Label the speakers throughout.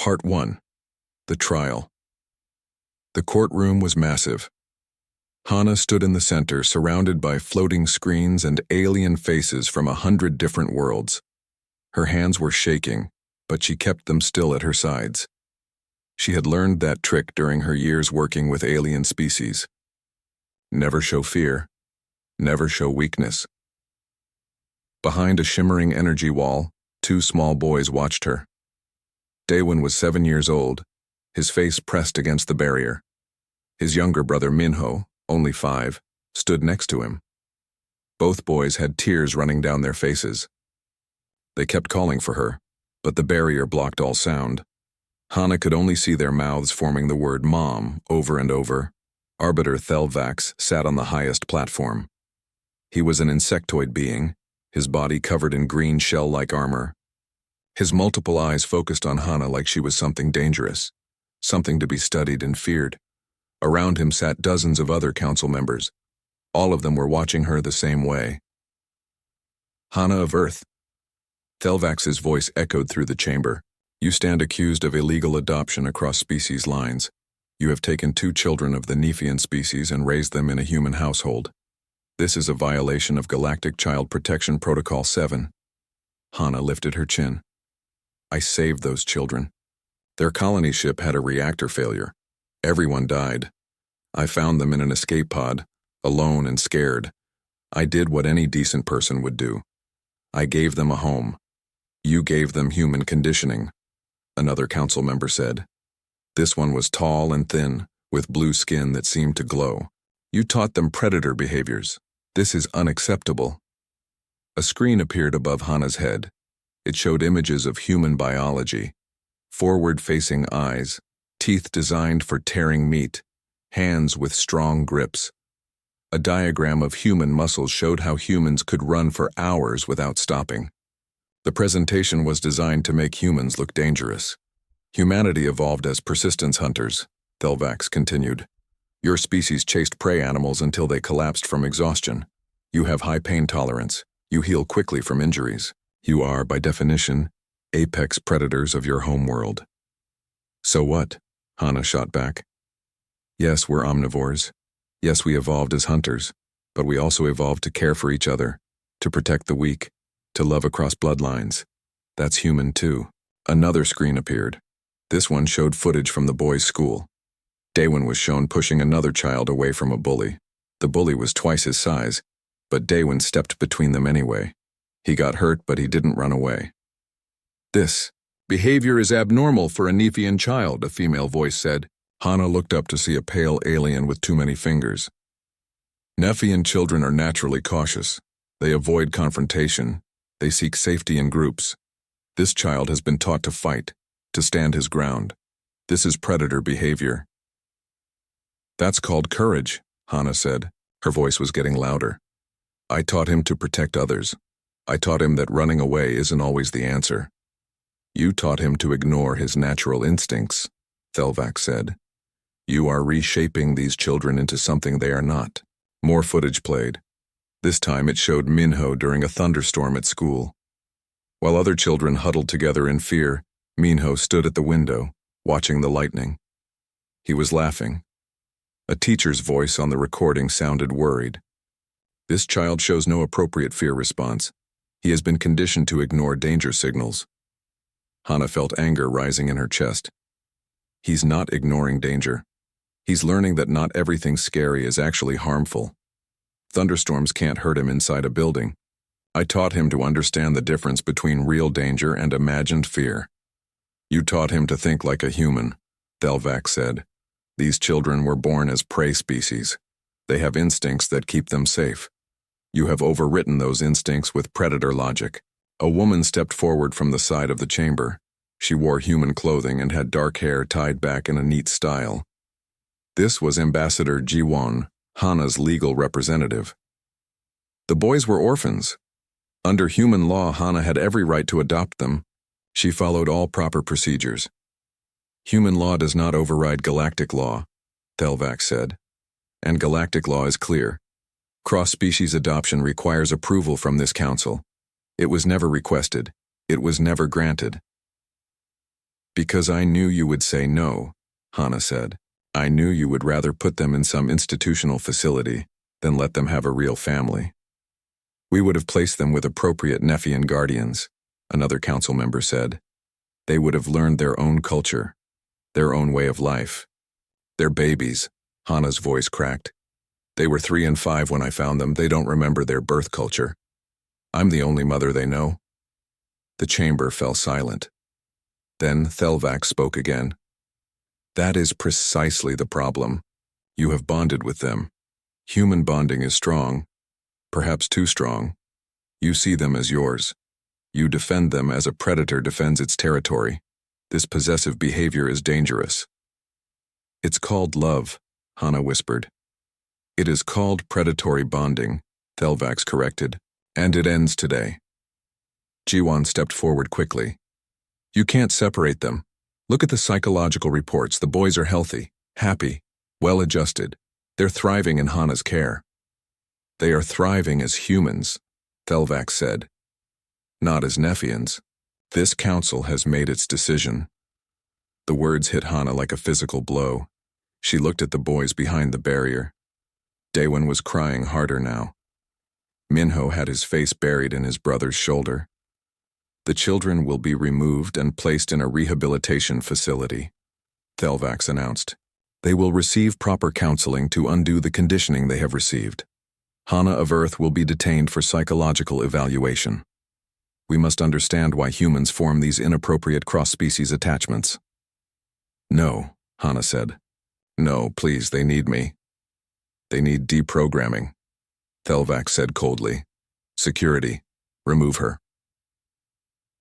Speaker 1: Part 1. The Trial. The courtroom was massive. Hana stood in the center, surrounded by floating screens and alien faces from 100 different worlds. Her hands were shaking, but she kept them still at her sides. She had learned that trick during her years working with alien species. Never show fear. Never show weakness. Behind a shimmering energy wall, 2 small boys watched her. Daewon was 7 years old, his face pressed against the barrier. His younger brother Minho, only 5, stood next to him. Both boys had tears running down their faces. They kept calling for her, but the barrier blocked all sound. Hana could only see their mouths forming the word Mom over and over. Arbiter Thelvax sat on the highest platform. He was an insectoid being, his body covered in green shell-like armor. His multiple eyes focused on Hana like she was something dangerous, something to be studied and feared. Around him sat dozens of other council members. All of them were watching her the same way. Hana of Earth. Thelvax's voice echoed through the chamber. You stand accused of illegal adoption across species lines. You have taken 2 children of the Nephian species and raised them in a human household. This is a violation of Galactic Child Protection Protocol 7. Hana lifted her chin. I saved those children. Their colony ship had a reactor failure. Everyone died. I found them in an escape pod, alone and scared. I did what any decent person would do. I gave them a home. You gave them human conditioning, another council member said. This one was tall and thin, with blue skin that seemed to glow. You taught them predator behaviors. This is unacceptable. A screen appeared above Hana's head. It showed images of human biology. Forward-facing eyes, teeth designed for tearing meat, hands with strong grips. A diagram of human muscles showed how humans could run for hours without stopping. The presentation was designed to make humans look dangerous. Humanity evolved as persistence hunters, Thelvax continued. Your species chased prey animals until they collapsed from exhaustion. You have high pain tolerance. You heal quickly from injuries. You are, by definition, apex predators of your home world. So what? Hana shot back. Yes, we're omnivores. Yes, we evolved as hunters, but we also evolved to care for each other, to protect the weak, to love across bloodlines. That's human too. Another screen appeared. This one showed footage from the boys' school. Daewon was shown pushing another child away from a bully. The bully was twice his size, but Daewon stepped between them anyway. He got hurt, but he didn't run away. This behavior is abnormal for a Nephian child, a female voice said. Hana looked up to see a pale alien with too many fingers. Nephian children are naturally cautious. They avoid confrontation. They seek safety in groups. This child has been taught to fight, to stand his ground. This is predator behavior. That's called courage, Hana said. Her voice was getting louder. I taught him to protect others. I taught him that running away isn't always the answer. You taught him to ignore his natural instincts, Thelvax said. You are reshaping these children into something they are not. More footage played. This time it showed Minho during a thunderstorm at school. While other children huddled together in fear, Minho stood at the window, watching the lightning. He was laughing. A teacher's voice on the recording sounded worried. This child shows no appropriate fear response. He has been conditioned to ignore danger signals. Hana felt anger rising in her chest. He's not ignoring danger. He's learning that not everything scary is actually harmful. Thunderstorms can't hurt him inside a building. I taught him to understand the difference between real danger and imagined fear. You taught him to think like a human, Thelvax said. These children were born as prey species. They have instincts that keep them safe. You have overwritten those instincts with predator logic. A woman stepped forward from the side of the chamber. She wore human clothing and had dark hair tied back in a neat style. This was Ambassador Jiwon, Hana's legal representative. The boys were orphans. Under human law, Hana had every right to adopt them. She followed all proper procedures. Human law does not override galactic law, Thelvax said. And galactic law is clear. Cross-species adoption requires approval from this council. It was never requested. It was never granted. Because I knew you would say no, Hana said. I knew you would rather put them in some institutional facility than let them have a real family. We would have placed them with appropriate Nephian guardians, another council member said. They would have learned their own culture, their own way of life. They're babies, Hana's voice cracked. They were 3 and 5 when I found them. They don't remember their birth culture. I'm the only mother they know. The chamber fell silent. Then Thelvax spoke again. That is precisely the problem. You have bonded with them. Human bonding is strong, perhaps too strong. You see them as yours. You defend them as a predator defends its territory. This possessive behavior is dangerous. It's called love, Hana whispered. It is called predatory bonding, Thelvax corrected, and it ends today. Jiwan stepped forward quickly. You can't separate them. Look at the psychological reports. The boys are healthy, happy, well-adjusted. They're thriving in Hana's care. They are thriving as humans, Thelvax said. Not as Nephians. This council has made its decision. The words hit Hana like a physical blow. She looked at the boys behind the barrier. Daewon was crying harder now. Minho had his face buried in his brother's shoulder. The children will be removed and placed in a rehabilitation facility, Thelvax announced. They will receive proper counseling to undo the conditioning they have received. Hana of Earth will be detained for psychological evaluation. We must understand why humans form these inappropriate cross-species attachments. No, Hana said. No, please, they need me. They need deprogramming, Thelvax said coldly. Security, remove her.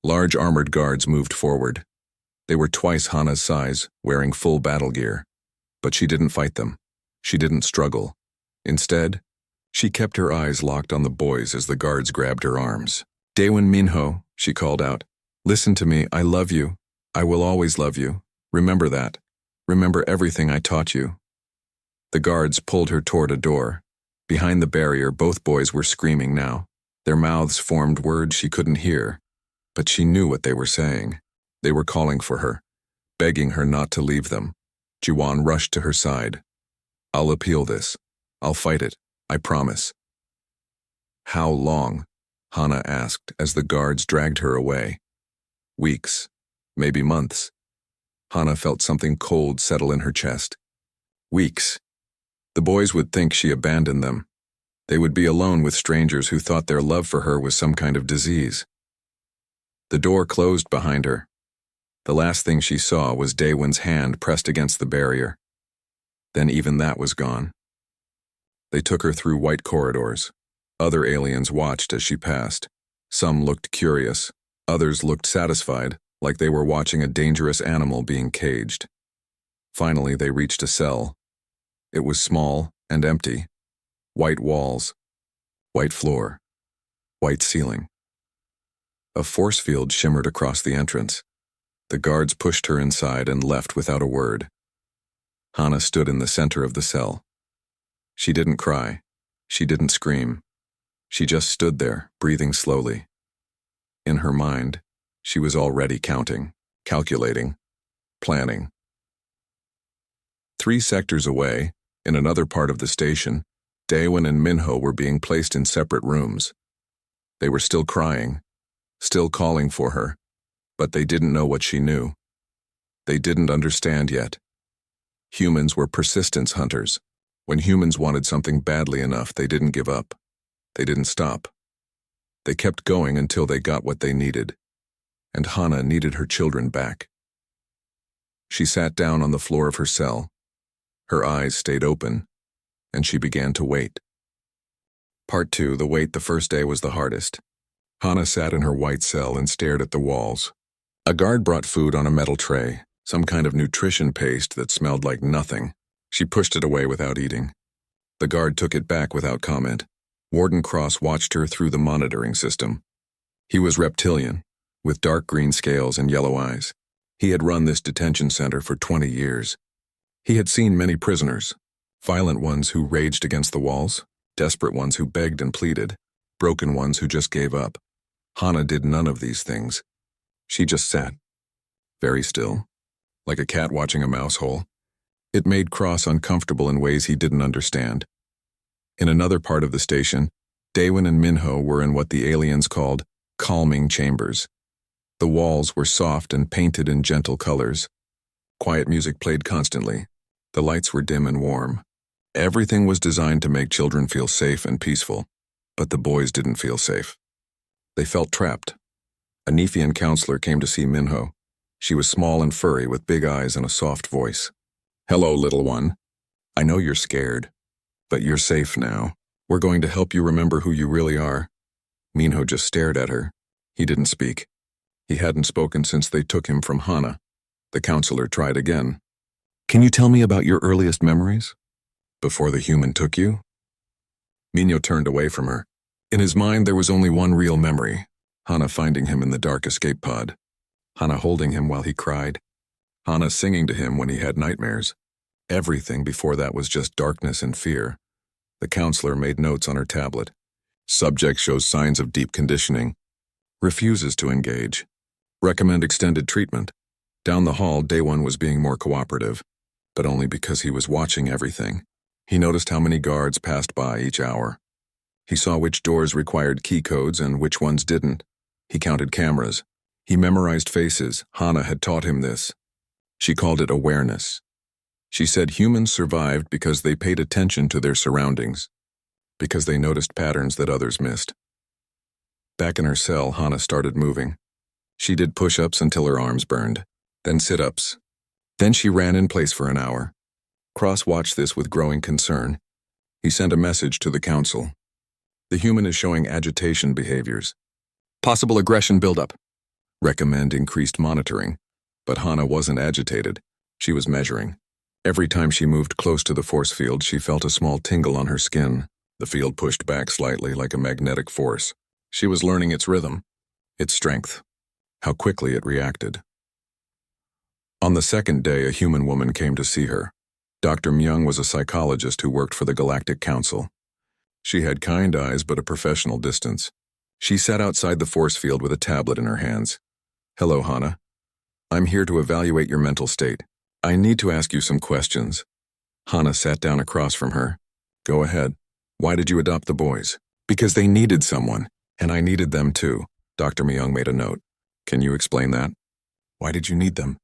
Speaker 1: Large armored guards moved forward. They were twice Hana's size, wearing full battle gear. But she didn't fight them. She didn't struggle. Instead, she kept her eyes locked on the boys as the guards grabbed her arms. Daewon Minho, she called out. Listen to me, I love you. I will always love you. Remember that. Remember everything I taught you. The guards pulled her toward a door. Behind the barrier, both boys were screaming now. Their mouths formed words she couldn't hear, but she knew what they were saying. They were calling for her, begging her not to leave them. Jiwan rushed to her side. I'll appeal this. I'll fight it. I promise. How long? Hana asked as the guards dragged her away. Weeks, maybe months. Hana felt something cold settle in her chest. Weeks. The boys would think she abandoned them. They would be alone with strangers who thought their love for her was some kind of disease. The door closed behind her. The last thing she saw was Daewon's hand pressed against the barrier. Then even that was gone. They took her through white corridors. Other aliens watched as she passed. Some looked curious. Others looked satisfied, like they were watching a dangerous animal being caged. Finally, they reached a cell. It was small and empty. White walls, white floor, white ceiling. A force field shimmered across the entrance. The guards pushed her inside and left without a word. Hana stood in the center of the cell. She didn't cry. She didn't scream. She just stood there, breathing slowly. In her mind, she was already counting, calculating, planning. 3 sectors away, in another part of the station, Daewon and Minho were being placed in separate rooms. They were still crying, still calling for her, but they didn't know what she knew. They didn't understand yet. Humans were persistence hunters. When humans wanted something badly enough, they didn't give up. They didn't stop. They kept going until they got what they needed. And Hana needed her children back. She sat down on the floor of her cell. Her eyes stayed open, and she began to wait. Part 2, the wait the first day was the hardest. Hana sat in her white cell and stared at the walls. A guard brought food on a metal tray, some kind of nutrition paste that smelled like nothing. She pushed it away without eating. The guard took it back without comment. Warden Cross watched her through the monitoring system. He was reptilian, with dark green scales and yellow eyes. He had run this detention center for 20 years. He had seen many prisoners, violent ones who raged against the walls, desperate ones who begged and pleaded, broken ones who just gave up. Hana did none of these things. She just sat. very still, like a cat watching a mouse hole. It made Cross uncomfortable in ways he didn't understand. In another part of the station, Daewon and Minho were in what the aliens called calming chambers. The walls were soft and painted in gentle colors. Quiet music played constantly. The lights were dim and warm. Everything was designed to make children feel safe and peaceful, but the boys didn't feel safe. They felt trapped. A Nephian counselor came to see Minho. She was small and furry with big eyes and a soft voice. "Hello, little one. I know you're scared, but you're safe now. We're going to help you remember who you really are." Minho just stared at her. He didn't speak. He hadn't spoken since they took him from Hana. The counselor tried again. "Can you tell me about your earliest memories? Before the human took you?" Minho turned away from her. In his mind, there was only one real memory: Hana finding him in the dark escape pod. Hana holding him while he cried. Hana singing to him when he had nightmares. Everything before that was just darkness and fear. The counselor made notes on her tablet. Subject shows signs of deep conditioning. Refuses to engage. Recommend extended treatment. Down the hall, Daewon was being more cooperative, but only because he was watching everything. He noticed how many guards passed by each hour. He saw which doors required key codes and which ones didn't. He counted cameras. He memorized faces. Hana had taught him this. She called it awareness. She said humans survived because they paid attention to their surroundings, because they noticed patterns that others missed. Back in her cell, Hana started moving. She did push-ups until her arms burned, then sit-ups. Then she ran in place for an hour. Cross watched this with growing concern. He sent a message to the council. The human is showing agitation behaviors. Possible aggression buildup. Recommend increased monitoring. But Hana wasn't agitated. She was measuring. Every time she moved close to the force field, she felt a small tingle on her skin. The field pushed back slightly like a magnetic force. She was learning its rhythm, its strength, how quickly it reacted. On the second day, a human woman came to see her. Dr. Myung was a psychologist who worked for the Galactic Council. She had kind eyes but a professional distance. She sat outside the force field with a tablet in her hands. "Hello, Hana. I'm here to evaluate your mental state. I need to ask you some questions." Hana sat down across from her. "Go ahead. Why did you adopt the boys?" "Because they needed someone, and I needed them too." Dr. Myung made a note. "Can you explain that? Why did you need them?"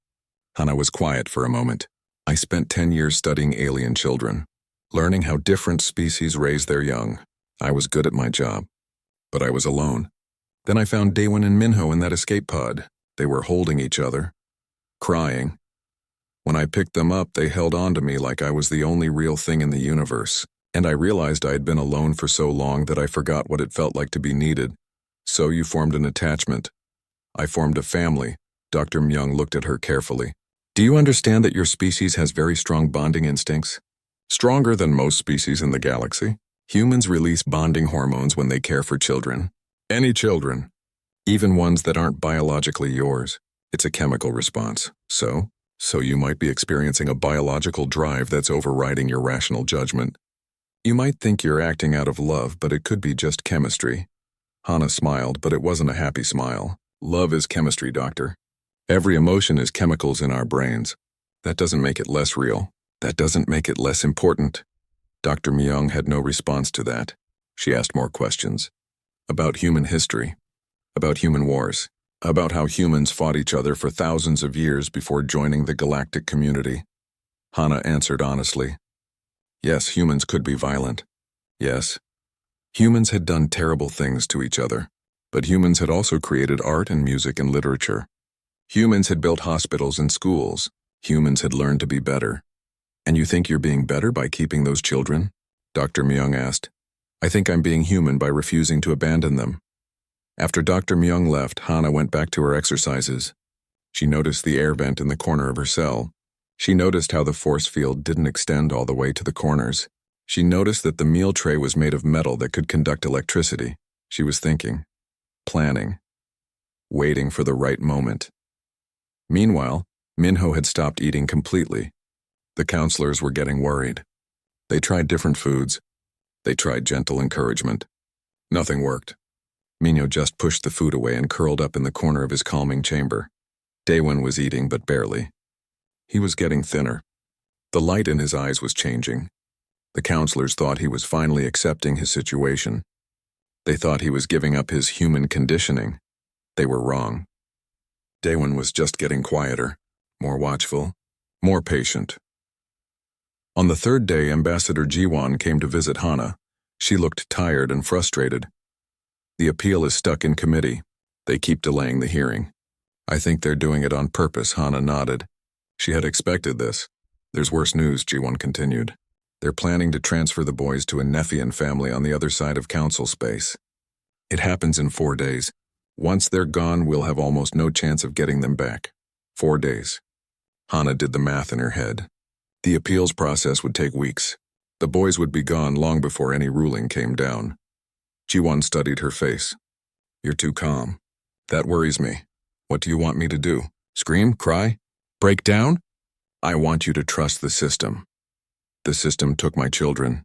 Speaker 1: Hana was quiet for a moment. "I spent 10 years studying alien children, learning how different species raise their young. I was good at my job, but I was alone. Then I found Daewon and Minho in that escape pod. They were holding each other, crying. When I picked them up, they held on to me like I was the only real thing in the universe, and I realized I had been alone for so long that I forgot what it felt like to be needed. So you formed an attachment. I formed a family." Dr. Myung looked at her carefully. "Do you understand that your species has very strong bonding instincts? Stronger than most species in the galaxy. Humans release bonding hormones when they care for children. Any children. Even ones that aren't biologically yours. It's a chemical response. So you might be experiencing a biological drive that's overriding your rational judgment. You might think you're acting out of love, but it could be just chemistry." Hana smiled, but it wasn't a happy smile. "Love is chemistry, doctor. Every emotion is chemicals in our brains. That doesn't make it less real. That doesn't make it less important." Dr. Myung had no response to that. She asked more questions. About human history. About human wars. About how humans fought each other for thousands of years before joining the galactic community. Hana answered honestly. Yes, humans could be violent. Yes. Humans had done terrible things to each other. But humans had also created art and music and literature. Humans had built hospitals and schools. Humans had learned to be better. "And you think you're being better by keeping those children?" Dr. Myung asked. "I think I'm being human by refusing to abandon them." After Dr. Myung left, Hana went back to her exercises. She noticed the air vent in the corner of her cell. She noticed how the force field didn't extend all the way to the corners. She noticed that the meal tray was made of metal that could conduct electricity. She was thinking, planning, waiting for the right moment. Meanwhile, Minho had stopped eating completely. The counselors were getting worried. They tried different foods. They tried gentle encouragement. Nothing worked. Minho just pushed the food away and curled up in the corner of his calming chamber. Daewon was eating, but barely. He was getting thinner. The light in his eyes was changing. The counselors thought he was finally accepting his situation. They thought he was giving up his human conditioning. They were wrong. Daewon was just getting quieter, more watchful, more patient. On the third day, Ambassador Jiwon came to visit Hana. She looked tired and frustrated. The appeal is stuck in committee. They keep delaying the hearing. I think they're doing it on purpose, Hana nodded. She had expected this. There's worse news, Jiwon continued. They're planning to transfer the boys to a Nephian family on the other side of council space. It happens in 4 days. Once they're gone, we'll have almost no chance of getting them back. 4 days. Hana did the math in her head. The appeals process would take weeks. The boys would be gone long before any ruling came down. Jiwon studied her face. You're too calm. That worries me. What do you want me to do? Scream? Cry? Break down? I want you to trust the system. The system took my children.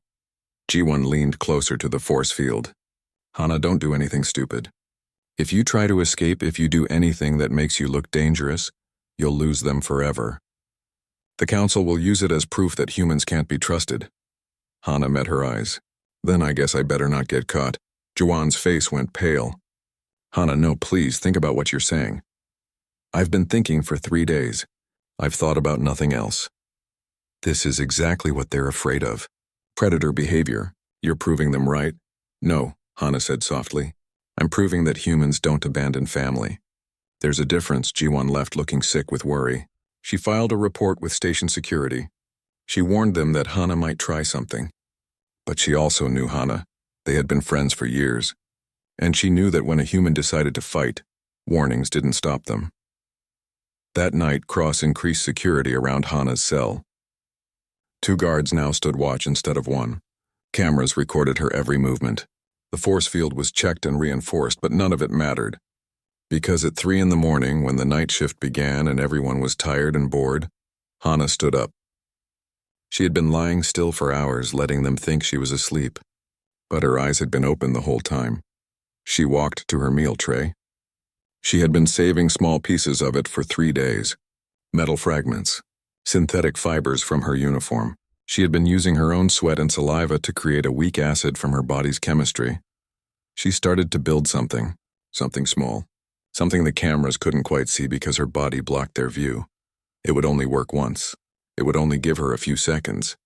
Speaker 1: Jiwon leaned closer to the force field. Hana, don't do anything stupid. If you try to escape, if you do anything that makes you look dangerous, you'll lose them forever. The council will use it as proof that humans can't be trusted. Hana met her eyes. Then I guess I better not get caught. Jiwon's face went pale. Hana, no, please, think about what you're saying. I've been thinking for 3 days. I've thought about nothing else. This is exactly what they're afraid of. Predator behavior. You're proving them right? No, Hana said softly. I'm proving that humans don't abandon family. There's a difference. Jiwon left looking sick with worry. She filed a report with station security. She warned them that Hana might try something. But she also knew Hana. They had been friends for years. And she knew that when a human decided to fight, warnings didn't stop them. That night, Cross increased security around Hana's cell. 2 guards now stood watch instead of 1. Cameras recorded her every movement. The force field was checked and reinforced, but none of it mattered. Because at 3 in the morning, when the night shift began and everyone was tired and bored, Hana stood up. She had been lying still for hours, letting them think she was asleep. But her eyes had been open the whole time. She walked to her meal tray. She had been saving small pieces of it for 3 days. Metal fragments, synthetic fibers from her uniform. She had been using her own sweat and saliva to create a weak acid from her body's chemistry. She started to build something small, something the cameras couldn't quite see because her body blocked their view. It would only work once. It would only give her a few seconds.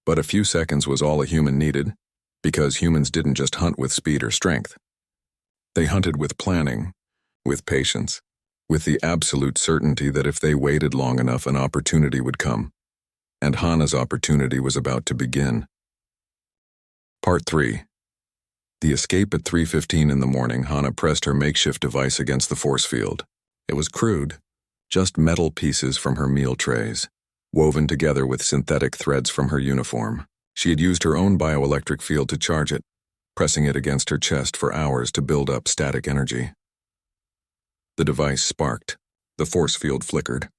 Speaker 1: But a few seconds was all a human needed, because humans didn't just hunt with speed or strength. They hunted with planning, with patience, with the absolute certainty that if they waited long enough, an opportunity would come. And Hana's opportunity was about to begin. Part 3. The escape at 3:15 in the morning, Hana pressed her makeshift device against the force field. It was crude, just metal pieces from her meal trays, woven together with synthetic threads from her uniform. She had used her own bioelectric field to charge it, pressing it against her chest for hours to build up static energy. The device sparked. The force field flickered.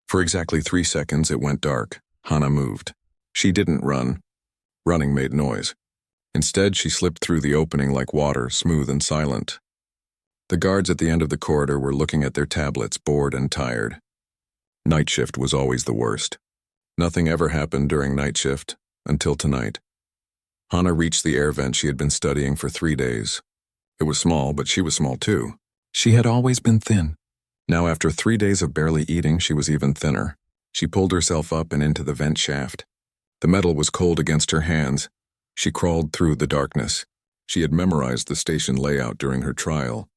Speaker 1: For exactly 3 seconds, it went dark. Hana moved. She didn't run. Running made noise. Instead, she slipped through the opening like water, smooth and silent. The guards at the end of the corridor were looking at their tablets, bored and tired. Night shift was always the worst. Nothing ever happened during night shift, until tonight. Hana reached the air vent she had been studying for 3 days. It was small, but she was small too. She had always been thin. Now, after 3 days of barely eating, she was even thinner. She pulled herself up and into the vent shaft. The metal was cold against her hands. She crawled through the darkness. She had memorized the station layout during her trial.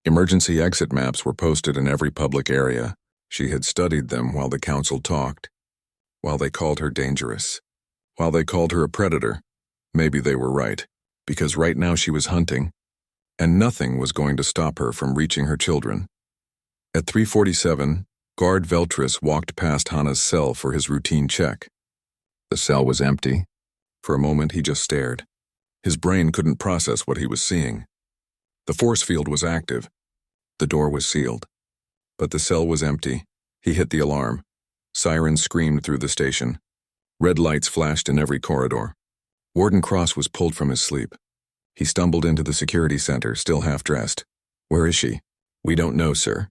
Speaker 1: Emergency exit maps were posted in every public area. She had studied them while the council talked. While they called her dangerous. While they called her a predator. Maybe they were right, because right now she was hunting, and nothing was going to stop her from reaching her children. At 3:47, Guard Veltris walked past Hana's cell for his routine check. The cell was empty. For a moment, he just stared. His brain couldn't process what he was seeing. The force field was active. The door was sealed. But the cell was empty. He hit the alarm. Sirens screamed through the station. Red lights flashed in every corridor. Warden Cross was pulled from his sleep. He stumbled into the security center, still half-dressed. Where is she? We don't know, sir.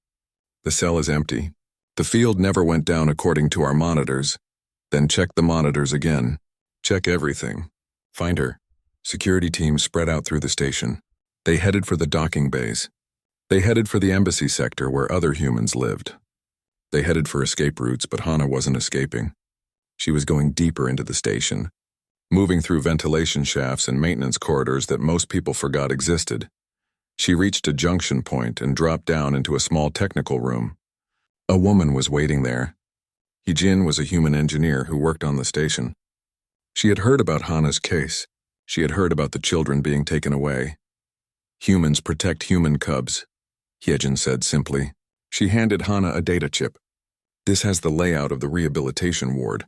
Speaker 1: The cell is empty. The field never went down according to our monitors. Then check the monitors again. Check everything. Find her. Security teams spread out through the station. They headed for the docking bays. They headed for the embassy sector where other humans lived. They headed for escape routes, but Hana wasn't escaping. She was going deeper into the station, moving through ventilation shafts and maintenance corridors that most people forgot existed. She reached a junction point and dropped down into a small technical room. A woman was waiting there. Hee-jin was a human engineer who worked on the station. She had heard about Hana's case. She had heard about the children being taken away. Humans protect human cubs, Hee-jin said simply. She handed Hana a data chip. This has the layout of the rehabilitation ward,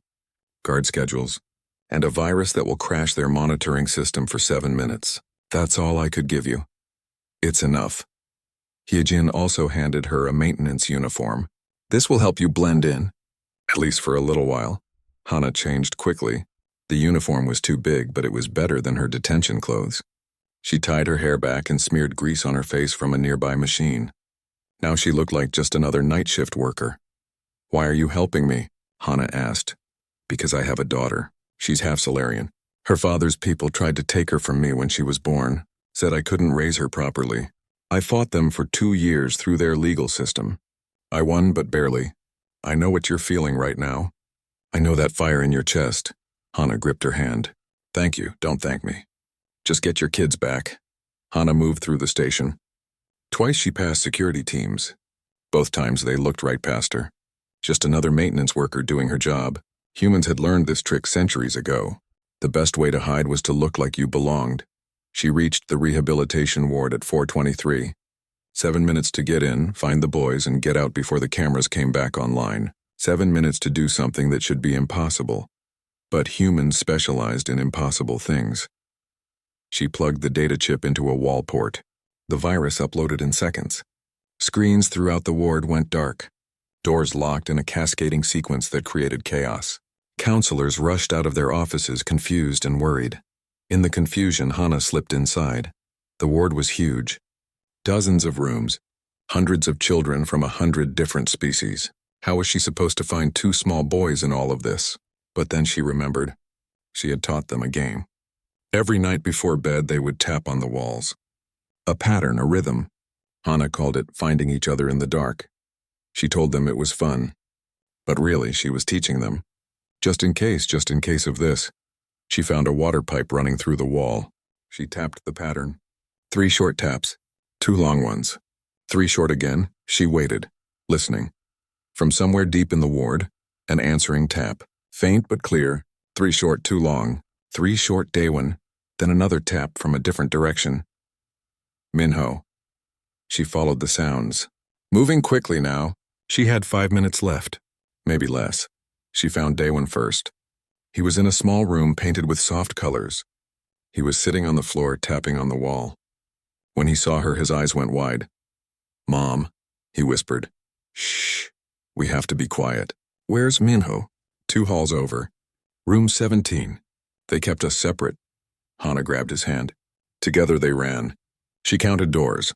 Speaker 1: guard schedules, and a virus that will crash their monitoring system for 7 minutes. That's all I could give you. It's enough. Hee-jin also handed her a maintenance uniform. This will help you blend in, at least for a little while. Hana changed quickly. The uniform was too big, but it was better than her detention clothes. She tied her hair back and smeared grease on her face from a nearby machine. Now she looked like just another night shift worker. Why are you helping me? Hana asked. Because I have a daughter. She's half Solarian. Her father's people tried to take her from me when she was born, said I couldn't raise her properly. I fought them for 2 years through their legal system. I won, but barely. I know what you're feeling right now. I know that fire in your chest. Hana gripped her hand. Thank you, don't thank me. Just get your kids back. Hana moved through the station. Twice she passed security teams. Both times they looked right past her. Just another maintenance worker doing her job. Humans had learned this trick centuries ago. The best way to hide was to look like you belonged. She reached the rehabilitation ward at 4:23. 7 minutes to get in, find the boys, and get out before the cameras came back online. 7 minutes to do something that should be impossible. But humans specialized in impossible things. She plugged the data chip into a wall port. The virus uploaded in seconds. Screens throughout the ward went dark. Doors locked in a cascading sequence that created chaos. Counselors rushed out of their offices confused and worried. In the confusion, Hana slipped inside. The ward was huge. Dozens of rooms. Hundreds of children from 100 different species. How was she supposed to find 2 small boys in all of this? But then she remembered. She had taught them a game. Every night before bed, they would tap on the walls. A pattern, a rhythm. Hana called it finding each other in the dark. She told them it was fun. But really, she was teaching them. Just in case of this. She found a water pipe running through the wall. She tapped the pattern. 3 short taps, 2 long ones. 3 short again. She waited, listening. From somewhere deep in the ward, an answering tap. Faint but clear. 3 short, 2 long. 3 short, Daewon. Then another tap from a different direction. Minho. She followed the sounds. Moving quickly now. She had 5 minutes left. Maybe less. She found Daewon first. He was in a small room painted with soft colors. He was sitting on the floor tapping on the wall. When he saw her, his eyes went wide. Mom, he whispered. Shh. We have to be quiet. Where's Minho? 2 halls over. Room 17. They kept us separate. Hana grabbed his hand. Together they ran. She counted doors.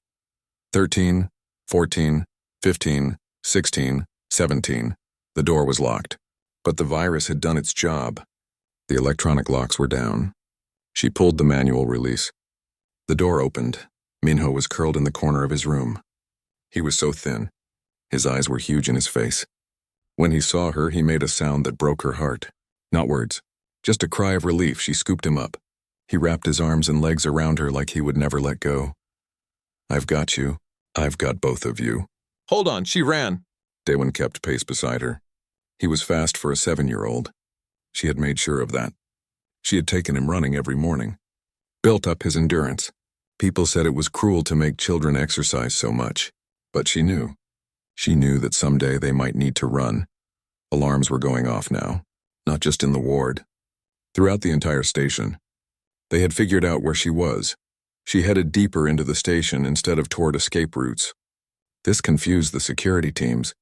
Speaker 1: 13, 14, 15, 16, 17. The door was locked. But the virus had done its job. The electronic locks were down. She pulled the manual release. The door opened. Minho was curled in the corner of his room. He was so thin. His eyes were huge in his face. When he saw her, he made a sound that broke her heart. Not words. Just a cry of relief. She scooped him up. He wrapped his arms and legs around her like he would never let go. I've got you. I've got both of you. Hold on, she ran. Daewon kept pace beside her. He was fast for a 7-year-old. She had made sure of that. She had taken him running every morning. Built up his endurance. People said it was cruel to make children exercise so much. But she knew. She knew that someday they might need to run. Alarms were going off now. Not just in the ward. Throughout the entire station. They had figured out where she was. She headed deeper into the station instead of toward escape routes. This confused the security teams.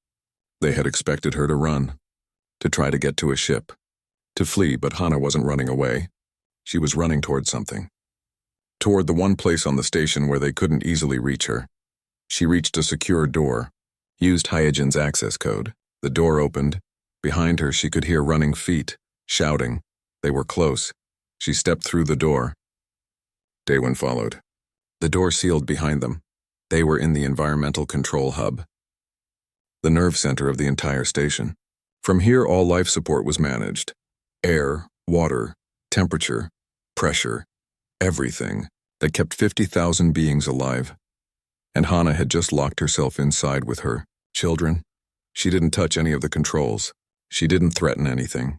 Speaker 1: They had expected her to run. To try to get to a ship. To flee, but Hana wasn't running away. She was running toward something. Toward the one place on the station where they couldn't easily reach her. She reached a secure door. Used Hee-jin's access code. The door opened. Behind her, she could hear running feet, shouting. They were close. She stepped through the door. Daewon followed. The door sealed behind them. They were in the environmental control hub, the nerve center of the entire station. From here, all life support was managed. Air, water, temperature, pressure, everything that kept 50,000 beings alive. And Hana had just locked herself inside with her children. She didn't touch any of the controls. She didn't threaten anything.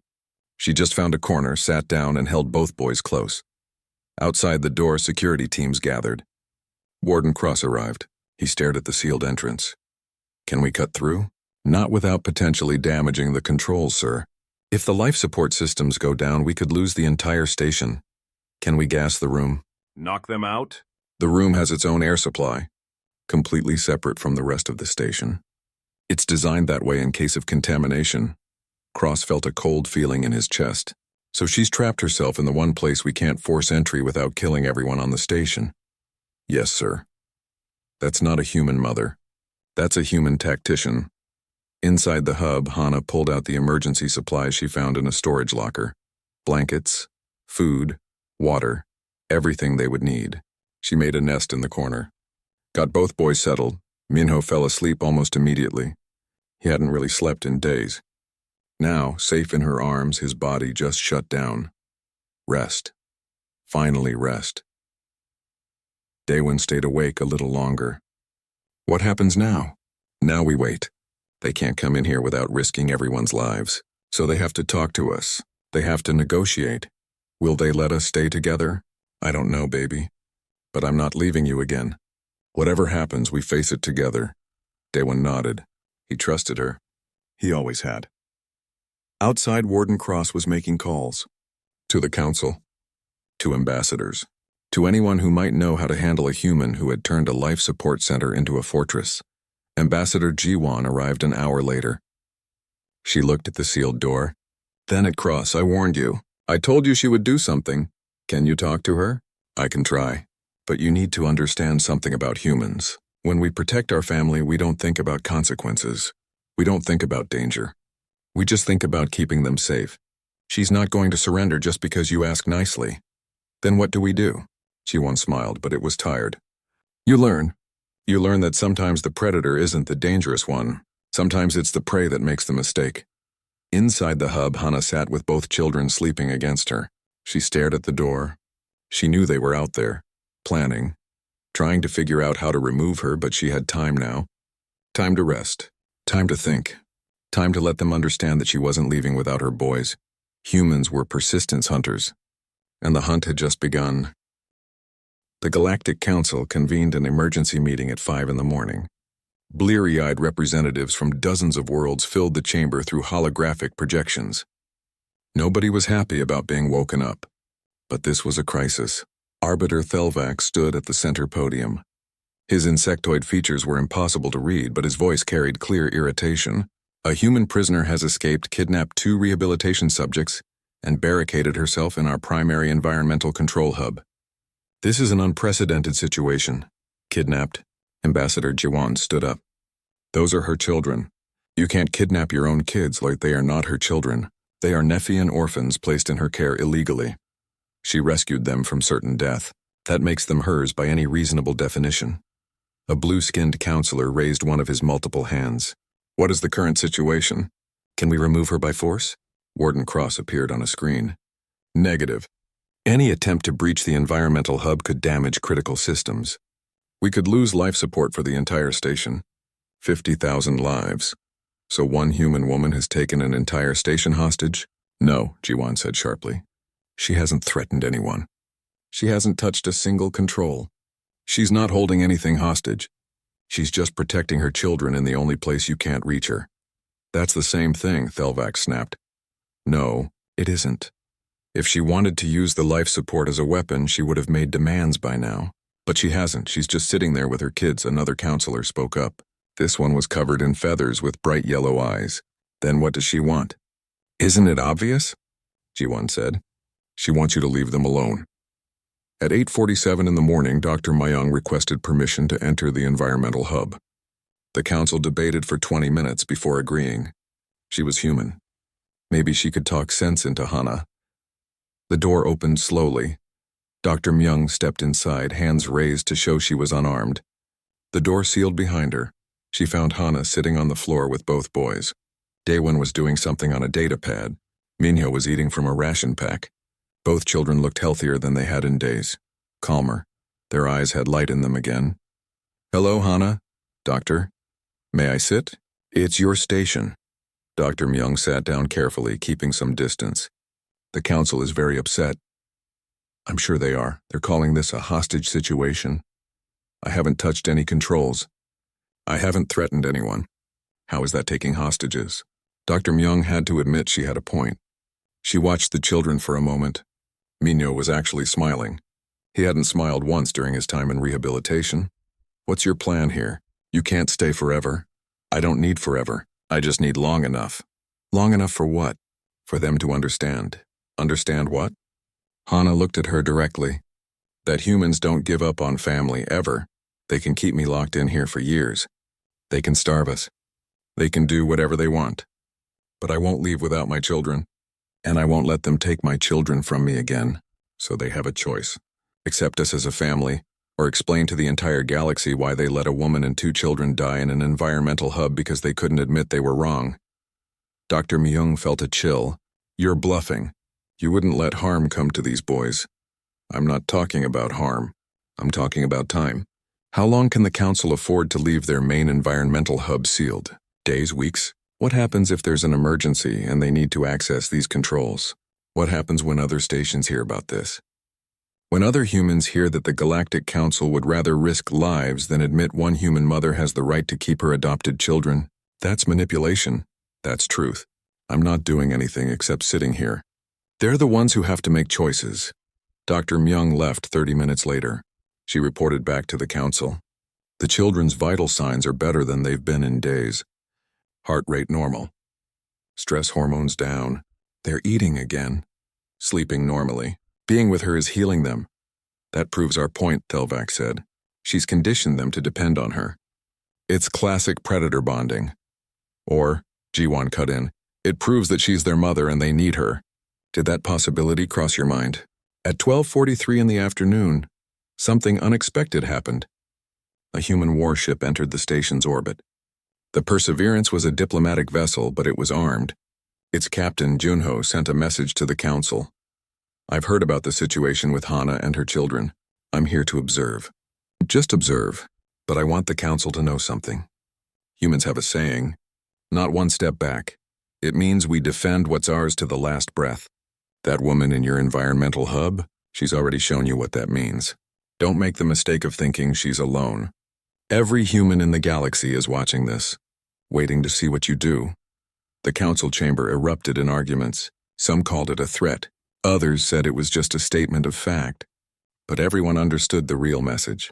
Speaker 1: She just found a corner, sat down, and held both boys close. Outside the door, security teams gathered. Warden Cross arrived. He stared at the sealed entrance. Can we cut through? Not without potentially damaging the controls, sir. If the life support systems go down, we could lose the entire station. Can we gas the room?
Speaker 2: Knock them out?
Speaker 1: The room has its own air supply, completely separate from the rest of the station. It's designed that way in case of contamination. Cross felt a cold feeling in his chest. So she's trapped herself in the one place we can't force entry without killing everyone on the station. Yes, sir. That's not a human mother. That's a human tactician. Inside the hub, Hana pulled out the emergency supplies she found in a storage locker. Blankets, food, water, everything they would need. She made a nest in the corner. Got both boys settled. Minho fell asleep almost immediately. He hadn't really slept in days. Now, safe in her arms, his body just shut down. Rest. Finally rest. Daewon stayed awake a little longer. What happens now? Now we wait. They can't come in here without risking everyone's lives. So they have to talk to us. They have to negotiate. Will they let us stay together? I don't know, baby. But I'm not leaving you again. Whatever happens, we face it together. Daewon nodded. He trusted her. He always had. Outside, Warden Cross was making calls. To the council. To ambassadors. To anyone who might know how to handle a human who had turned a life support center into a fortress. Ambassador Jiwon arrived an hour later. She looked at the sealed door. Then at Cross, I warned you. I told you she would do something. Can you talk to her? I can try. But you need to understand something about humans. When we protect our family, we don't think about consequences. We don't think about danger. We just think about keeping them safe. She's not going to surrender just because you ask nicely. Then what do we do? Jiwon smiled, but it was tired. You learn. You learn that sometimes the predator isn't the dangerous one. Sometimes it's the prey that makes the mistake. Inside the hub, Hana sat with both children sleeping against her. She stared at the door. She knew they were out there, planning, trying to figure out how to remove her, but she had time now. Time to rest. Time to think. Time to let them understand that she wasn't leaving without her boys. Humans were persistence hunters, and the hunt had just begun. The Galactic Council convened an emergency meeting at 5 in the morning. Bleary-eyed representatives from dozens of worlds filled the chamber through holographic projections. Nobody was happy about being woken up. But this was a crisis. Arbiter Thelvac stood at the center podium. His insectoid features were impossible to read, but his voice carried clear irritation. A human prisoner has escaped, kidnapped 2 rehabilitation subjects, and barricaded herself in our primary environmental control hub. This is an unprecedented situation. Kidnapped. Ambassador Jiwon stood up. Those are her children. You can't kidnap your own kids like they are not her children. They are Nephian orphans placed in her care illegally. She rescued them from certain death. That makes them hers by any reasonable definition. A blue-skinned counselor raised one of his multiple hands. What is the current situation? Can we remove her by force? Warden Cross appeared on a screen. Negative. Any attempt to breach the environmental hub could damage critical systems. We could lose life support for the entire station. 50,000 lives. So one human woman has taken an entire station hostage? No, Jiwon said sharply. She hasn't threatened anyone. She hasn't touched a single control. She's not holding anything hostage. She's just protecting her children in the only place you can't reach her. That's the same thing, Thelvac snapped. No, it isn't. If she wanted to use the life support as a weapon, she would have made demands by now. But she hasn't. She's just sitting there with her kids, another counselor spoke up. This one was covered in feathers with bright yellow eyes. Then what does she want? Isn't it obvious? Jiwon said. She wants you to leave them alone. At 8:47 in the morning, Dr. Mayong requested permission to enter the environmental hub. The council debated for 20 minutes before agreeing. She was human. Maybe she could talk sense into Hana. The door opened slowly. Dr. Myung stepped inside, hands raised to show she was unarmed. The door sealed behind her. She found Hana sitting on the floor with both boys. Daewon was doing something on a data pad. Minho was eating from a ration pack. Both children looked healthier than they had in days. Calmer. Their eyes had light in them again. "Hello, Hana. Doctor. May I sit?" "It's your station." Dr. Myung sat down carefully, keeping some distance. "The council is very upset." "I'm sure they are. They're calling this a hostage situation." "I haven't touched any controls." "I haven't threatened anyone." "How is that taking hostages?" Dr. Myung had to admit she had a point. She watched the children for a moment. Minho was actually smiling. He hadn't smiled once during his time in rehabilitation. "What's your plan here? You can't stay forever." "I don't need forever. I just need long enough." "Long enough for what?" "For them to understand." "Understand what?" Hana looked at her directly. "That humans don't give up on family, ever. They can keep me locked in here for years. They can starve us. They can do whatever they want. But I won't leave without my children. And I won't let them take my children from me again. So they have a choice. Accept us as a family, or explain to the entire galaxy why they let a woman and 2 children die in an environmental hub because they couldn't admit they were wrong." Dr. Myung felt a chill. "You're bluffing. You wouldn't let harm come to these boys." "I'm not talking about harm. I'm talking about time. How long can the council afford to leave their main environmental hub sealed? Days, weeks? What happens if there's an emergency and they need to access these controls? What happens when other stations hear about this? When other humans hear that the Galactic Council would rather risk lives than admit one human mother has the right to keep her adopted children? That's manipulation. That's truth. I'm not doing anything except sitting here. They're the ones who have to make choices." Dr. Myung left 30 minutes later. She reported back to the council. "The children's vital signs are better than they've been in days. Heart rate normal. Stress hormones down. They're eating again. Sleeping normally. Being with her is healing them." "That proves our point," Thelvac said. "She's conditioned them to depend on her. It's classic predator bonding." "Or," Jiwon cut in, "it proves that she's their mother and they need her." "Did that possibility cross your mind?" At 12:43 in the afternoon, something unexpected happened. A human warship entered the station's orbit. The Perseverance was a diplomatic vessel, but it was armed. Its captain, Junho, sent a message to the council. "I've heard about the situation with Hana and her children. I'm here to observe." "Just observe, but I want the council to know something. Humans have a saying, not one step back. It means we defend what's ours to the last breath. That woman in your environmental hub, she's already shown you what that means. Don't make the mistake of thinking she's alone. Every human in the galaxy is watching this, waiting to see what you do." The council chamber erupted in arguments. Some called it a threat. Others said it was just a statement of fact. But everyone understood the real message.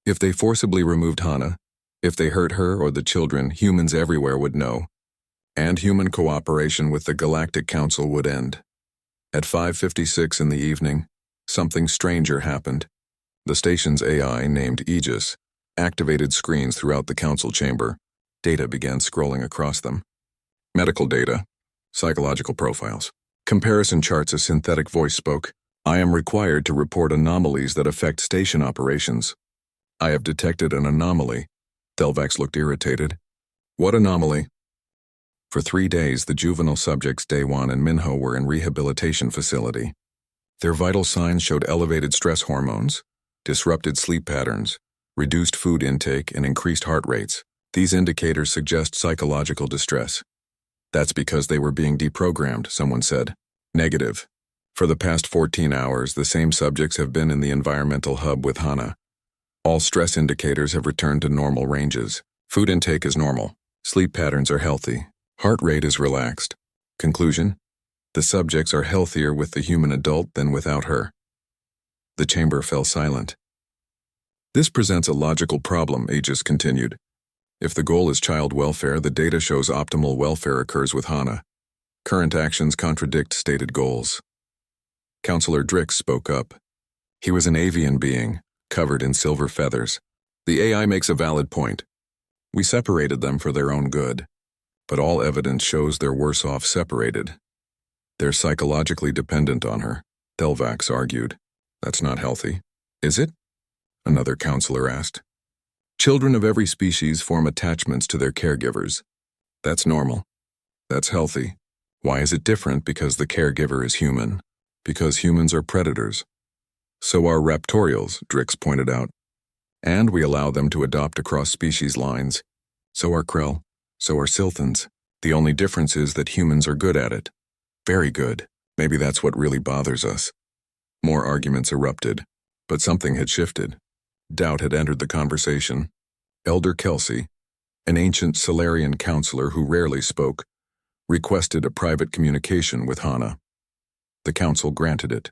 Speaker 1: If they forcibly removed Hana, if they hurt her or the children, humans everywhere would know. And human cooperation with the Galactic Council would end. At 5:56 in the evening, something stranger happened. The station's AI, named Aegis, activated screens throughout the council chamber. Data began scrolling across them. Medical data, psychological profiles, comparison charts. A synthetic voice spoke. "I am required to report anomalies that affect station operations." "I have detected an anomaly." Thelvax looked irritated. "What anomaly?" For 3 days, the juvenile subjects Daewon and Minho were in rehabilitation facility. Their vital signs showed elevated stress hormones, disrupted sleep patterns, reduced food intake, and increased heart rates. These indicators suggest psychological distress. "That's because they were being deprogrammed," someone said. "Negative. For the past 14 hours, the same subjects have been in the environmental hub with Hana. All stress indicators have returned to normal ranges. Food intake is normal. Sleep patterns are healthy. Heart rate is relaxed. Conclusion: the subjects are healthier with the human adult than without her." The chamber fell silent. "This presents a logical problem," Aegis continued. "If the goal is child welfare, the data shows optimal welfare occurs with Hana. Current actions contradict stated goals." Counselor Drix spoke up. He was an avian being, covered in silver feathers. "The AI makes a valid point. We separated them for their own good. but all evidence shows they're worse off separated. They're psychologically dependent on her, Thelvax argued. That's not healthy, is it? Another counselor asked. Children of every species form attachments to their caregivers. That's normal. That's healthy. Why is it different? Because the caregiver is human. Because humans are predators. So are raptorials, Drix pointed out. And we allow them to adopt across species lines. So are krill. So are sylthans. The only difference is that humans are good at it. Very good. Maybe that's what really bothers us. More arguments erupted, but something had shifted. Doubt had entered the conversation. Elder Kelsey, an ancient Solarian counselor who rarely spoke, requested a private communication with Hana. The council granted it.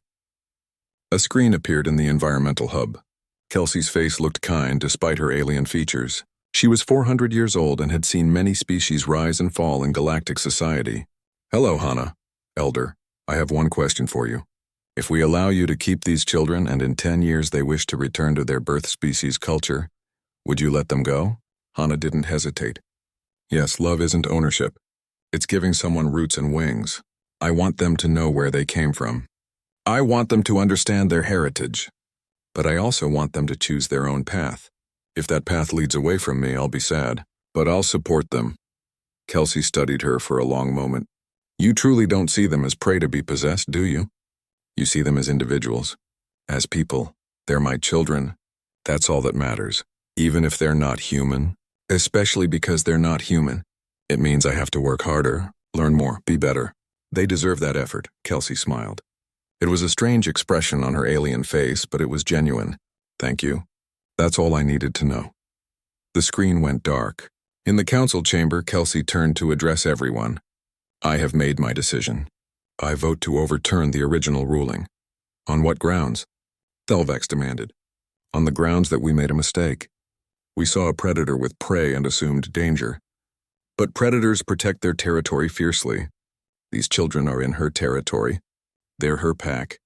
Speaker 1: A screen appeared in the environmental hub. Kelsey's face looked kind despite her alien features. She was 400 years old and had seen many species rise and fall in galactic society. Hello, Hana. Elder, I have one question for you. If we allow you to keep these children and in 10 years they wish to return to their birth species culture, would you let them go? Hana didn't hesitate. Yes, love isn't ownership. It's giving someone roots and wings. I want them to know where they came from. I want them to understand their heritage. But I also want them to choose their own path. If that path leads away from me, I'll be sad. But I'll support them. Kelsey studied her for a long moment. You truly don't see them as prey to be possessed, do you? You see them as individuals. As people. They're my children. That's all that matters. Even if they're not human. Especially because they're not human. It means I have to work harder, learn more, be better. They deserve that effort, Kelsey smiled. It was a strange expression on her alien face, but it was genuine. Thank you. That's all I needed to know. The screen went dark. In the council chamber, Kelsey turned to address everyone. I have made my decision. I vote to overturn the original ruling. On what grounds? Thelvax demanded. On the grounds that we made a mistake. We saw a predator with prey and assumed danger. But predators protect their territory fiercely. These children are in her territory. They're her pack.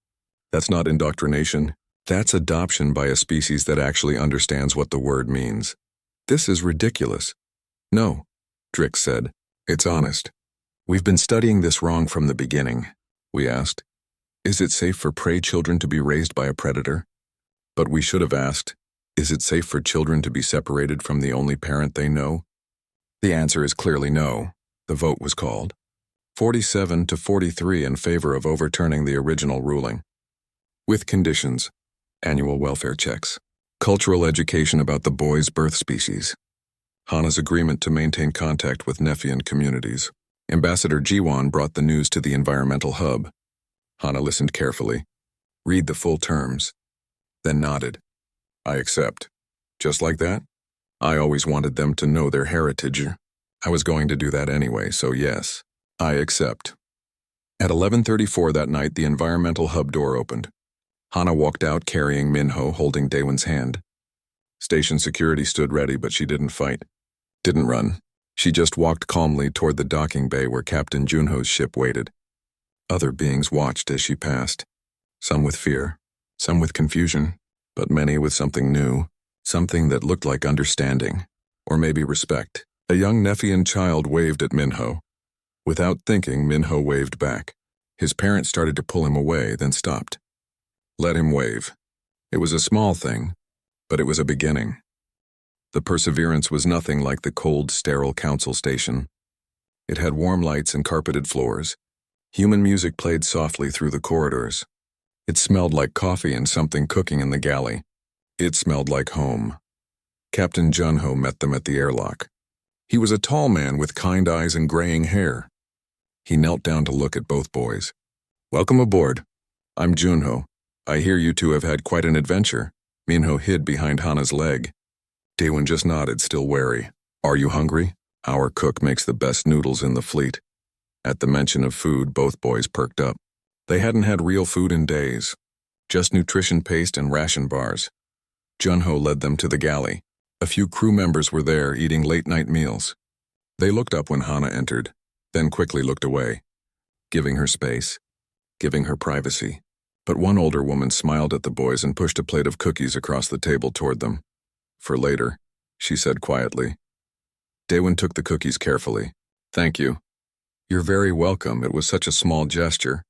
Speaker 1: That's not indoctrination. That's adoption by a species that actually understands what the word means. This is ridiculous. No, Drix said. It's honest. We've been studying this wrong from the beginning. We asked, is it safe for prey children to be raised by a predator? But we should have asked, is it safe for children to be separated from the only parent they know? The answer is clearly no. The vote was called. 47 to 43 in favor of overturning the original ruling. With conditions. Annual welfare checks. Cultural education about the boy's birth species. Hana's agreement to maintain contact with Nephian communities. Ambassador Jiwan brought the news to the environmental hub. Hana listened carefully. Read the full terms. Then nodded. I accept. Just like that? I always wanted them to know their heritage. I was going to do that anyway, so yes, I accept. At 11:34 that night, the environmental hub door opened. Hana walked out carrying Minho holding Daewon's hand. Station security stood ready, but she didn't fight. Didn't run. She just walked calmly toward the docking bay where Captain Junho's ship waited. Other beings watched as she passed. Some with fear, some with confusion, but many with something new, something that looked like understanding, or maybe respect. A young Nephian child waved at Minho. Without thinking, Minho waved back. His parents started to pull him away, then stopped. Let him wave. It was a small thing, but it was a beginning. The Perseverance was nothing like the cold, sterile council station. It had warm lights and carpeted floors. Human music played softly through the corridors. It smelled like coffee and something cooking in the galley. It smelled like home. Captain Junho met them at the airlock. He was a tall man with kind eyes and graying hair. He knelt down to look at both boys. Welcome aboard. I'm Junho. I hear you two have had quite an adventure. Minho hid behind Hana's leg. Daewon just nodded, still wary. Are you hungry? Our cook makes the best noodles in the fleet. At the mention of food, both boys perked up. They hadn't had real food in days. Just nutrition paste and ration bars. Junho led them to the galley. A few crew members were there eating late-night meals. They looked up when Hana entered, then quickly looked away, giving her space, giving her privacy. But one older woman smiled at the boys and pushed a plate of cookies across the table toward them. For later, she said quietly. Daewon took the cookies carefully. Thank you. You're very welcome. It was such a small gesture.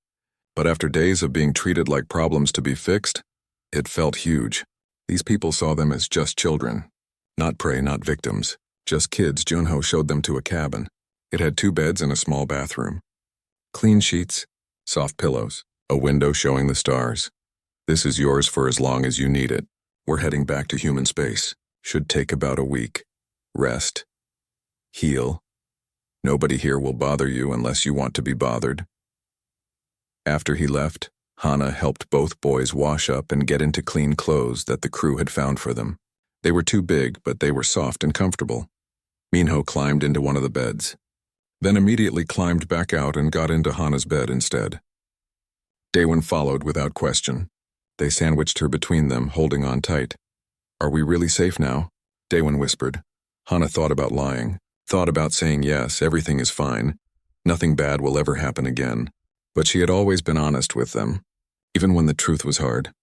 Speaker 1: But after days of being treated like problems to be fixed, it felt huge. These people saw them as just children. Not prey, not victims. Just kids. Junho showed them to a cabin. It had 2 beds and a small bathroom. Clean sheets, soft pillows, a window showing the stars. This is yours for as long as you need it. We're heading back to human space. Should take about a week. Rest. Heal. Nobody here will bother you unless you want to be bothered. After he left, Hana helped both boys wash up and get into clean clothes that the crew had found for them. They were too big, but they were soft and comfortable. Minho climbed into one of the beds, then immediately climbed back out and got into Hana's bed instead. Daewon followed without question. They sandwiched her between them, holding on tight. "Are we really safe now?" Daewon whispered. Hana thought about lying, thought about saying yes, everything is fine. Nothing bad will ever happen again. But she had always been honest with them, even when the truth was hard.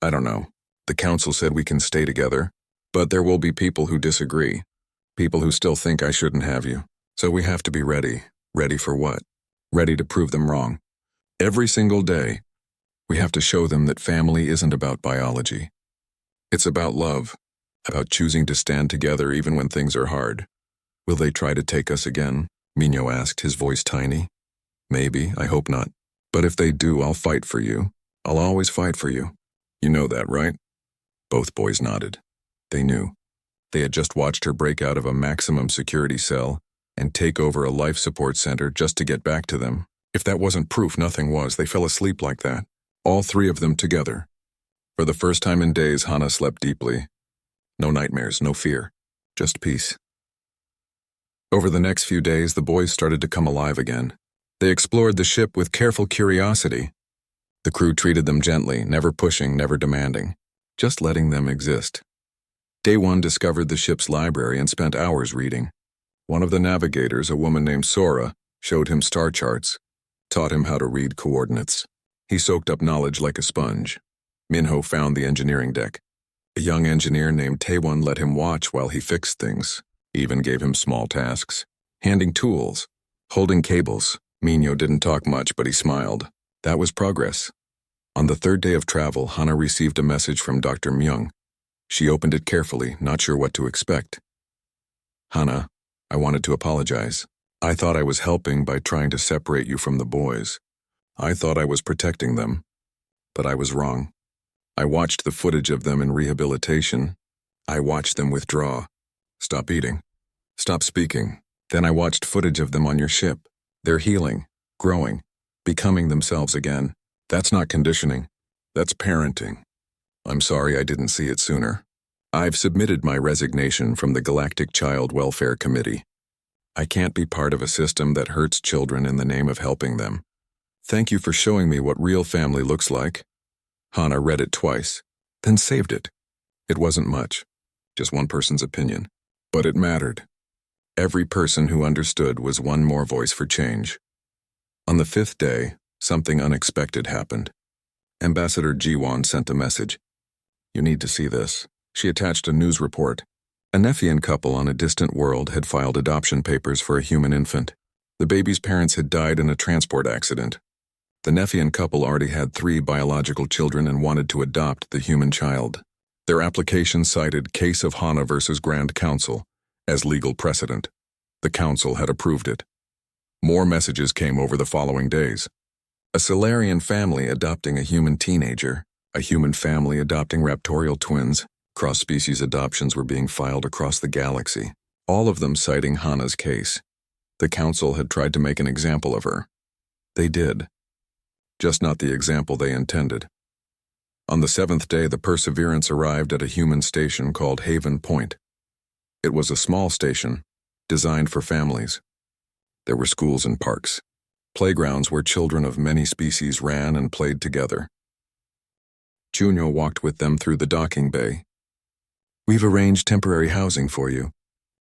Speaker 1: "I don't know. The council said we can stay together, but there will be people who disagree, people who still think I shouldn't have you. So we have to be ready. Ready for what? Ready to prove them wrong. Every single day, we have to show them that family isn't about biology. It's about love, about choosing to stand together even when things are hard." "Will they try to take us again?" Minho asked, his voice tiny. "Maybe, I hope not. But if they do, I'll fight for you. I'll always fight for you. You know that, right?" Both boys nodded. They knew. They had just watched her break out of a maximum security cell and take over a life support center just to get back to them. If that wasn't proof, nothing was. They fell asleep like that. All 3 of them together. For the first time in days, Hana slept deeply. No nightmares, no fear. Just peace. Over the next few days, the boys started to come alive again. They explored the ship with careful curiosity. The crew treated them gently, never pushing, never demanding, just letting them exist. Daewon discovered the ship's library and spent hours reading. One of the navigators, a woman named Sora, showed him star charts, taught him how to read coordinates. He soaked up knowledge like a sponge. Minho found the engineering deck. A young engineer named Taewon let him watch while he fixed things, even gave him small tasks, handing tools, holding cables. Minho didn't talk much, but he smiled. That was progress. On the 3rd day of travel, Hana received a message from Dr. Myung. She opened it carefully, not sure what to expect. "Hana, I wanted to apologize. I thought I was helping by trying to separate you from the boys. I thought I was protecting them, but I was wrong. I watched the footage of them in rehabilitation. I watched them withdraw, stop eating, stop speaking. Then I watched footage of them on your ship. They're healing, growing, becoming themselves again. That's not conditioning. That's parenting. I'm sorry I didn't see it sooner. I've submitted my resignation from the Galactic Child Welfare Committee. I can't be part of a system that hurts children in the name of helping them. Thank you for showing me what real family looks like." Hana read it twice, then saved it. It wasn't much, just one person's opinion, but it mattered. Every person who understood was one more voice for change. On the 5th day, something unexpected happened. Ambassador Jiwon sent a message. "You need to see this." She attached a news report. A Nephian couple on a distant world had filed adoption papers for a human infant. The baby's parents had died in a transport accident. The Nephian couple already had 3 biological children and wanted to adopt the human child. Their application cited Case of Hana versus Grand Council as legal precedent. The council had approved it. More messages came over the following days. A Solarian family adopting a human teenager, a human family adopting raptorial twins. Cross-species adoptions were being filed across the galaxy, all of them citing Hana's case. The council had tried to make an example of her. They did. Just not the example they intended. On the 7th day, the Perseverance arrived at a human station called Haven Point. It was a small station, designed for families. There were schools and parks, playgrounds where children of many species ran and played together. Junyo walked with them through the docking bay. "We've arranged temporary housing for you.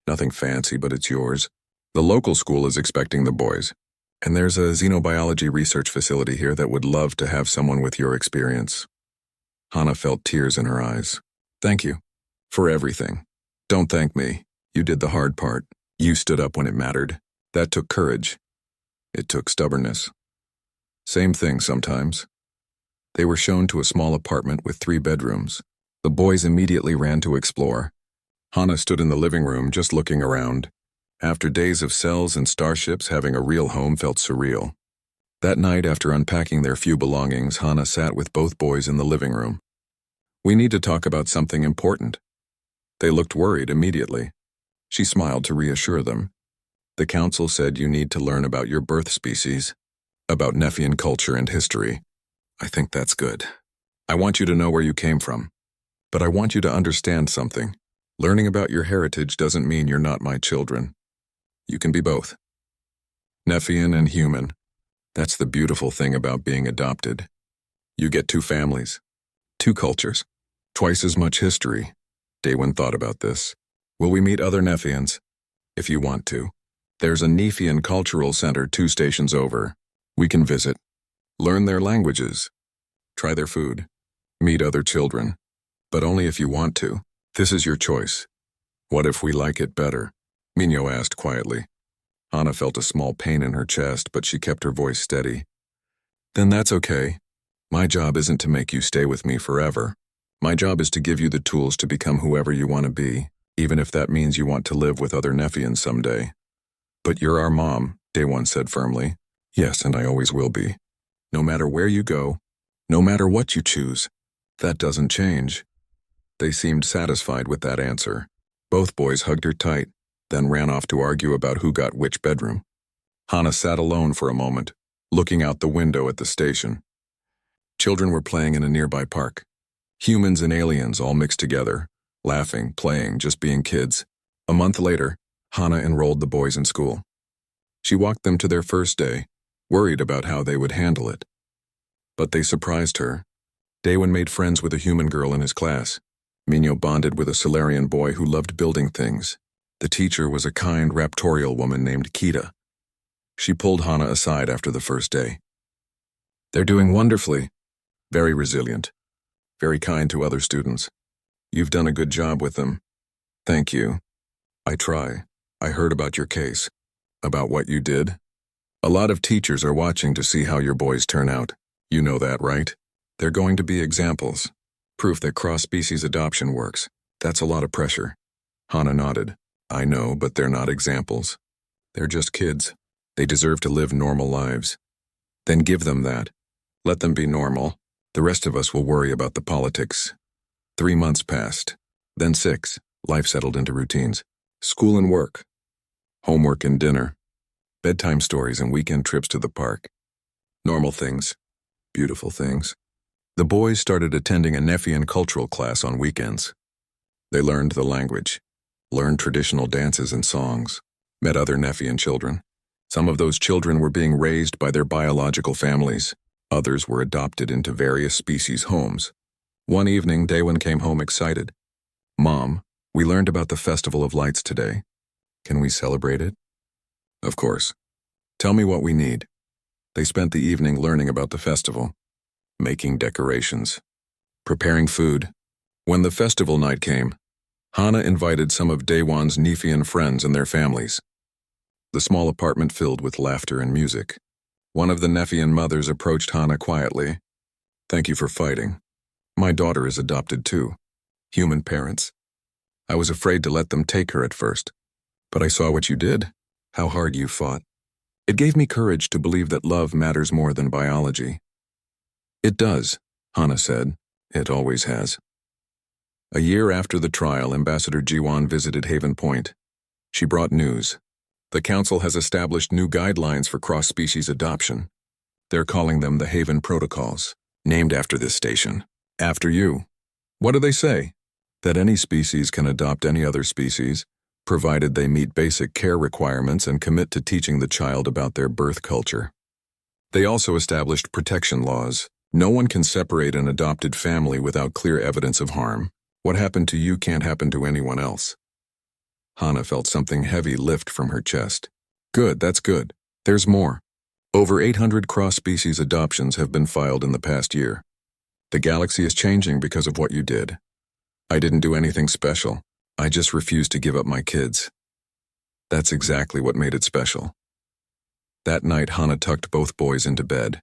Speaker 1: Nothing fancy, but it's yours. The local school is expecting the boys, and there's a xenobiology research facility here that would love to have someone with your experience." Hana felt tears in her eyes. "Thank you. For everything. Don't thank me. You did the hard part. You stood up when it mattered. That took courage. It took stubbornness. Same thing sometimes. They were shown to a small apartment with 3 bedrooms. The boys immediately ran to explore. Hana stood in the living room just looking around. After days of cells and starships, having a real home felt surreal. That night, after unpacking their few belongings, Hana sat with both boys in the living room. "We need to talk about something important." They looked worried immediately. She smiled to reassure them. "The council said you need to learn about your birth species, about Nephian culture and history. I think that's good. I want you to know where you came from. But I want you to understand something. Learning about your heritage doesn't mean you're not my children. You can be both. Nephian and human. That's the beautiful thing about being adopted. You get 2 families, 2 cultures, twice as much history." Daewon thought about this. "Will we meet other Nephians? If you want to. There's a Nephian cultural center 2 stations over. We can visit. Learn their languages. Try their food. Meet other children. But only if you want to. This is your choice. What if we like it better?" Minyo asked quietly. Hana felt a small pain in her chest, but she kept her voice steady. "Then that's okay. My job isn't to make you stay with me forever. My job is to give you the tools to become whoever you want to be, even if that means you want to live with other Nephians someday." "But you're our mom," Daewon said firmly. "Yes, and I always will be. No matter where you go, no matter what you choose, that doesn't change." They seemed satisfied with that answer. Both boys hugged her tight, then ran off to argue about who got which bedroom. Hana sat alone for a moment, looking out the window at the station. Children were playing in a nearby park. Humans and aliens all mixed together, laughing, playing, just being kids. A month later, Hana enrolled the boys in school. She walked them to their first day, worried about how they would handle it. But they surprised her. Daewon made friends with a human girl in his class. Minyo bonded with a Solarian boy who loved building things. The teacher was a kind raptorial woman named Kita. She pulled Hana aside after the first day. "They're doing wonderfully. Very resilient. Very kind to other students. You've done a good job with them. Thank you. I try. I heard about your case. About what you did. A lot of teachers are watching to see how your boys turn out. You know that, right? They're going to be examples. Proof that cross-species adoption works. That's a lot of pressure." Hana nodded. "I know, but they're not examples. They're just kids. They deserve to live normal lives. Then give them that. Let them be normal. The rest of us will worry about the politics." 3 months passed. Then 6. Life settled into routines. School and work. Homework and dinner. Bedtime stories and weekend trips to the park. Normal things. Beautiful things. The boys started attending a Nephian cultural class on weekends. They learned the language, learned traditional dances and songs, met other Nephian children. Some of those children were being raised by their biological families. Others were adopted into various species' homes. One evening, Daewon came home excited. "Mom, we learned about the Festival of Lights today. Can we celebrate it?" "Of course. Tell me what we need." They spent the evening learning about the festival, making decorations, preparing food. When the festival night came, Hana invited some of Daewon's Nephian friends and their families. The small apartment filled with laughter and music. One of the Nephian mothers approached Hana quietly. "Thank you for fighting. My daughter is adopted too. Human parents. I was afraid to let them take her at first, but I saw what you did, how hard you fought. It gave me courage to believe that love matters more than biology." "It does," Hana said. "It always has." A year after the trial, Ambassador Jiwon visited Haven Point. She brought news. The Council has established new guidelines for cross-species adoption. They're calling them the Haven Protocols, named after this station. After you. What do they say? That any species can adopt any other species, provided they meet basic care requirements and commit to teaching the child about their birth culture. They also established protection laws. No one can separate an adopted family without clear evidence of harm. What happened to you can't happen to anyone else. Hana felt something heavy lift from her chest. Good, that's good. There's more. Over 800 cross-species adoptions have been filed in the past year. The galaxy is changing because of what you did. I didn't do anything special. I just refused to give up my kids. That's exactly what made it special. That night, Hana tucked both boys into bed.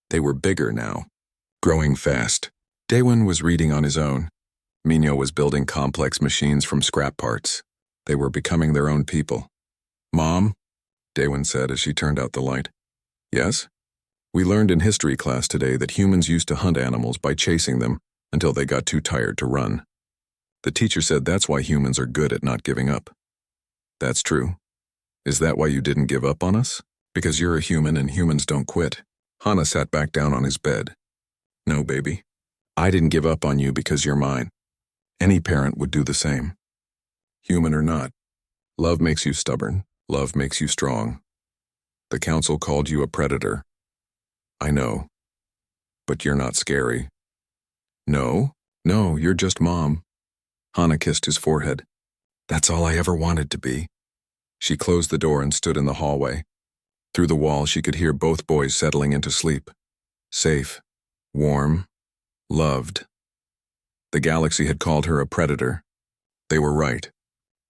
Speaker 1: They were bigger now, growing fast. Daewon was reading on his own. Minyo was building complex machines from scrap parts. They were becoming their own people. "Mom," Daewon said as she turned out the light. "Yes?" "We learned in history class today that humans used to hunt animals by chasing them until they got too tired to run. The teacher said that's why humans are good at not giving up." "That's true. Is that why you didn't give up on us? Because you're a human and humans don't quit." Hana sat back down on his bed. "No, baby. I didn't give up on you because you're mine. Any parent would do the same. Human or not. Love makes you stubborn. Love makes you strong. The council called you a predator. I know. But you're not scary." "No, you're just Mom." Hana kissed his forehead. "That's all I ever wanted to be." She closed the door and stood in the hallway. Through the wall, she could hear both boys settling into sleep. Safe, warm, loved. The galaxy had called her a predator. They were right,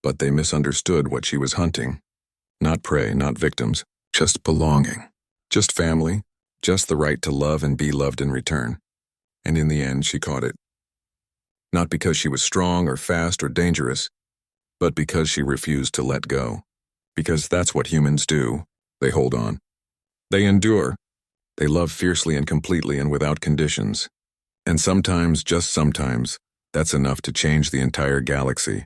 Speaker 1: but they misunderstood what she was hunting. Not prey, not victims, just belonging. Just family, just the right to love and be loved in return. And in the end, she caught it. Not because she was strong or fast or dangerous, but because she refused to let go. Because that's what humans do. They hold on. They endure. They love fiercely and completely and without conditions. And sometimes, just sometimes, that's enough to change the entire galaxy.